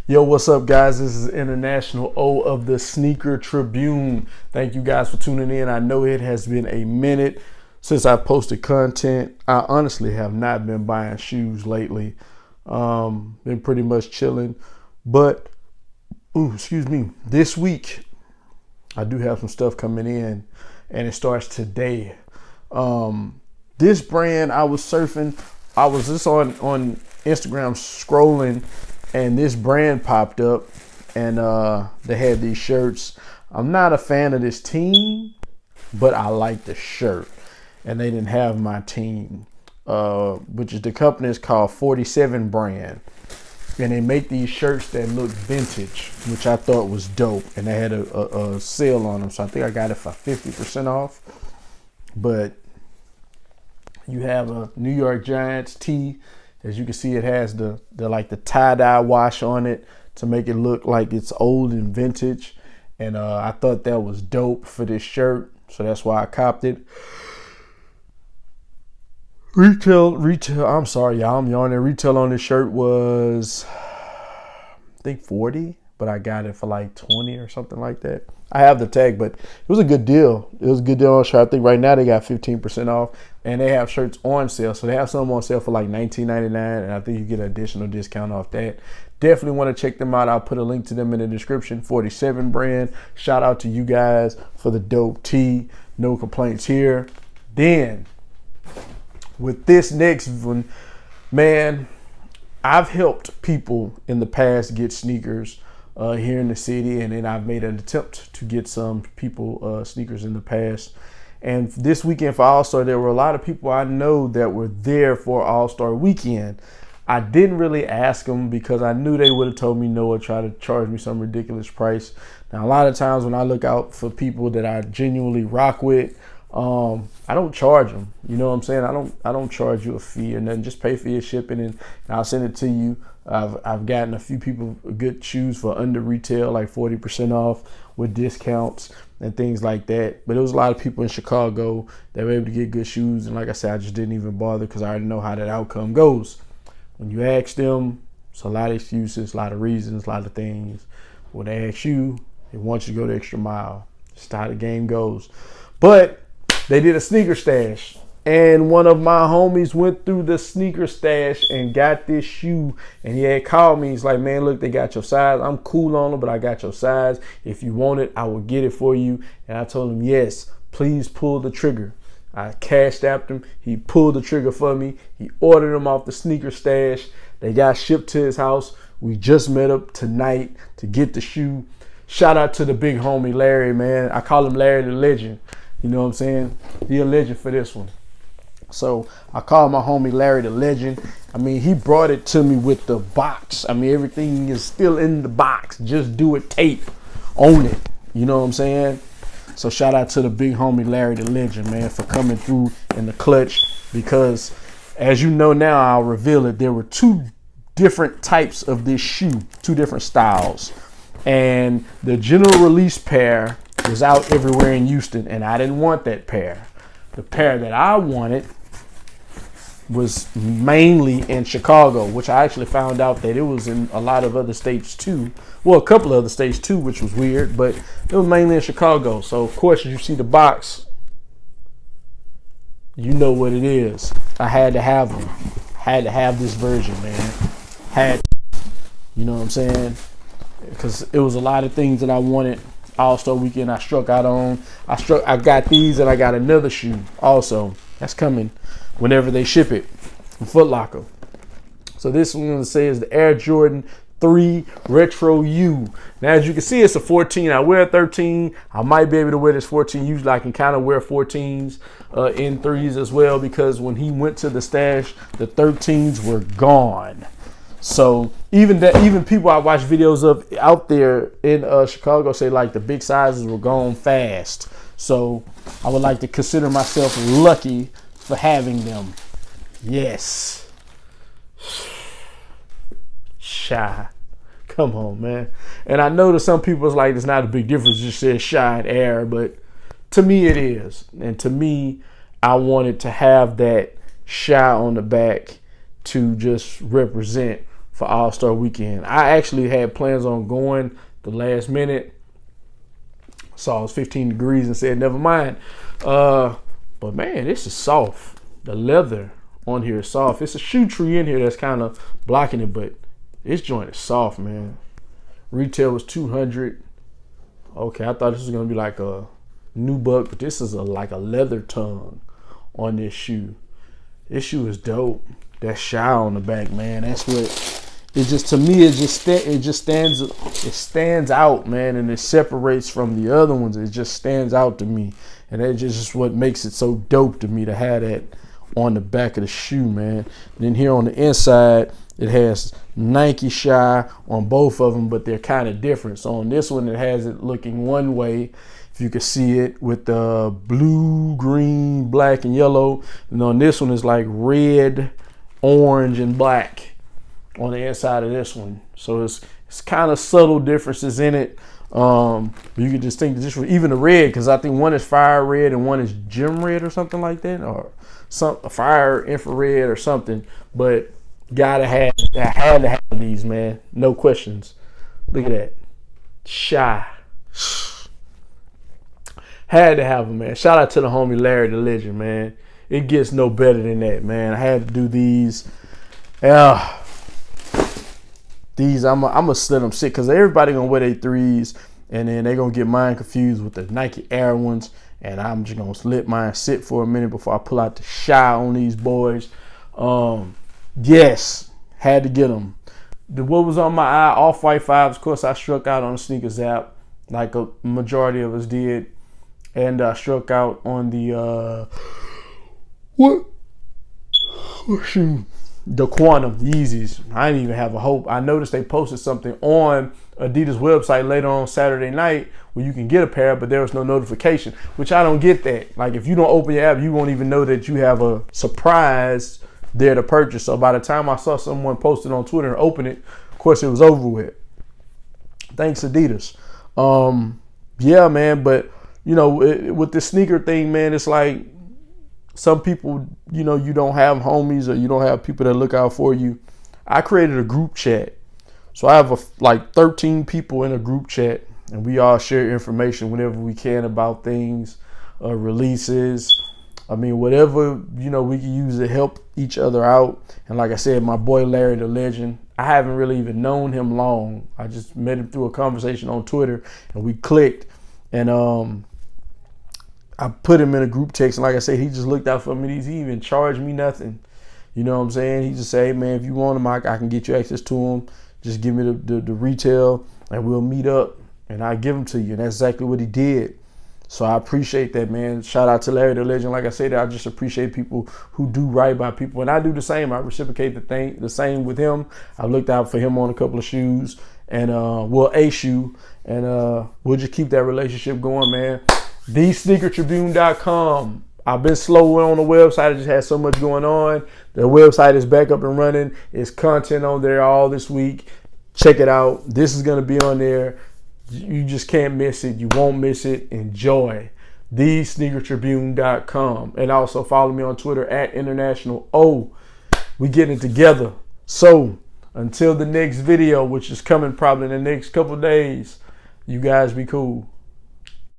Yo, what's up, guys? This is International O of the Sneaker Tribune. Thank you guys for tuning in. I know it has been a minute since I posted content. I honestly have not been buying shoes lately. Been pretty much chilling. But, this week I do have some stuff coming in, and it starts today. This brand, I was surfing. I was just on Instagram scrolling, and this brand popped up, and they had these shirts. I'm not a fan of this team, but I like the shirt, and they didn't have my team, which is the company is called 47Brand, and they make these shirts that look vintage, which I thought was dope, and they had a sale on them, so I think I got it for 50% off. But you have a New York Giants tee. As you can see, it has the tie-dye wash on it to make it look like it's old and vintage. And I thought that was dope for this shirt, so that's why I copped it. Retail, I'm sorry, y'all, I'm yawning. Retail on this shirt was, I think 40, but I got it for like 20 or something like that. I have the tag, but it was a good deal. It was a good deal on shirt. I think right now they got 15% off, and they have shirts on sale. So they have some on sale for like $19.99, and I think you get an additional discount off that. Definitely want to check them out. I'll put a link to them in the description. 47Brand. Shout out to you guys for the dope tee. No complaints here. Then with this next one, man, I've helped people in the past get sneakers here in the city, and then I've made an attempt to get some people sneakers in the past. And this weekend for All-Star, there were a lot of people I know that were there for All-Star weekend. I didn't really ask them because I knew they would have told me no or try to charge me some ridiculous price. Now, a lot of times when I look out for people that I genuinely rock with, I don't charge them. You know what I'm saying? I don't charge you a fee or nothing. Just pay for your shipping, and I'll send it to you. I've gotten a few people good shoes for under retail, like 40% off with discounts and things like that. But there was a lot of people in Chicago that were able to get good shoes, and like I said, I just didn't even bother because I already know how that outcome goes. When you ask them, it's a lot of excuses, a lot of reasons, a lot of things. When they ask you, they want you to go the extra mile. That's how the game goes. But they did a sneaker stash, and one of my homies went through the sneaker stash and got this shoe, and he had called me. He's like, man, look, they got your size. I'm cool on them, but I got your size. If you want it, I will get it for you. And I told him, yes, please pull the trigger. I cashed apped him. He pulled the trigger for me. He ordered them off the sneaker stash. They got shipped to his house. We just met up tonight to get the shoe. Shout out to the big homie, Larry, man. I call him Larry the Legend. You know what I'm saying? He a legend for this one. So I call my homie Larry the Legend. I mean, he brought it to me with the box. I mean, everything is still in the box. Just do it tape. Own it. You know what I'm saying? So shout out to the big homie Larry the Legend, man, for coming through in the clutch. Because as you know now, I'll reveal it. There were two different types of this shoe. Two different styles. And the general release pair was out everywhere in Houston, and I didn't want that pair. The pair that I wanted was mainly in Chicago, which I actually found out that it was in a lot of other states too. Well, a couple of other states too, which was weird, but it was mainly in Chicago. So of course, as you see the box, you know what it is. I had to have them. Had to have this version, man. You know what I'm saying? Because it was a lot of things that I wanted. All-Star weekend I struck out on. I got these, and I got another shoe also. That's coming whenever they ship it from Foot Locker. So this one I'm gonna say is the Air Jordan 3 Retro U. Now as you can see, it's a 14. I wear a 13. I might be able to wear this 14. Usually I can kind of wear 14s in 3s as well, because when he went to the stash, the 13s were gone. So even people I watch videos of out there in Chicago say like the big sizes were gone fast. So I would like to consider myself lucky for having them. Yes. Shy. Come on, man. And I know that some people is like, it's not a big difference. It just says Shy and Air, but to me it is. And to me, I wanted to have that Shy on the back to just represent for All-Star Weekend. I actually had plans on going the last minute. Saw it was 15 degrees and said, never mind. But man, this is soft. The leather on here is soft. It's a shoe tree in here that's kind of blocking it, but this joint is soft, man. Retail was $200. Okay, I thought this was gonna be like a new buck, but this is like a leather tongue on this shoe. This shoe is dope. That shy on the back, man. That's what it just, to me, it stands out, man, and it separates from the other ones. It just stands out to me, and that's just what makes it so dope to me to have that on the back of the shoe, man. And then here on the inside, it has Nike shy on both of them, but they're kind of different. So on this one, it has it looking one way, if you can see it, with the blue, green, black, and yellow. And on this one, it's like red, orange, and black on the inside of this one. So it's kind of subtle differences in it. But you can just think this, even the red, because I think one is fire red and one is gem red or something like that, or a fire infrared or something. But I had to have these, man. No questions. Look at that. Shy. Had to have them, man. Shout out to the homie Larry the Legend, man. It gets no better than that, man. I had to do these. These, I'm gonna let them sit, because everybody gonna wear their threes, and then they gonna get mine confused with the Nike Air ones, and I'm just gonna let mine sit for a minute before I pull out the shy on these boys. Yes, had to get them. What was on my eye? Off-White 5s. Of course, I struck out on the sneakers app, like a majority of us did, and I struck out on the the Quantum Yeezys. I didn't even have a hope. I noticed they posted something on Adidas website later on Saturday night where you can get a pair, but there was no notification, which I don't get that. Like, if you don't open your app, you won't even know that you have a surprise there to purchase. So by the time I saw someone post it on Twitter and open it, of course it was over with. Thanks, Adidas. Yeah, man, but you know, with the sneaker thing, man, it's like some people, you know, you don't have homies or you don't have people that look out for you. I created a group chat. So I have like 13 people in a group chat, and we all share information whenever we can about things, releases. I mean, whatever, you know, we can use to help each other out. And like I said, my boy Larry the Legend, I haven't really even known him long. I just met him through a conversation on Twitter, and we clicked. And I put him in a group text, and like I said, he just looked out for me. He even charged me nothing. You know what I'm saying? He just said, hey, man, if you want him, I can get you access to him. Just give me the retail, and we'll meet up, and I'll give them to you. And that's exactly what he did. So I appreciate that, man. Shout out to Larry the Legend. Like I said, I just appreciate people who do right by people. And I do the same. I reciprocate the same with him. I looked out for him on a couple of shoes, and a shoe. And we'll just keep that relationship going, man. TheSneakerTribune.com. I've been slow on the website. I just had so much going on. The website is back up and running. It's content on there all this week. Check it out. This is going to be on there. You just can't miss it. You won't miss it. Enjoy. TheSneakerTribune.com. And also follow me on Twitter at International O. We getting it together. So until the next video, which is coming probably in the next couple days, you guys be cool.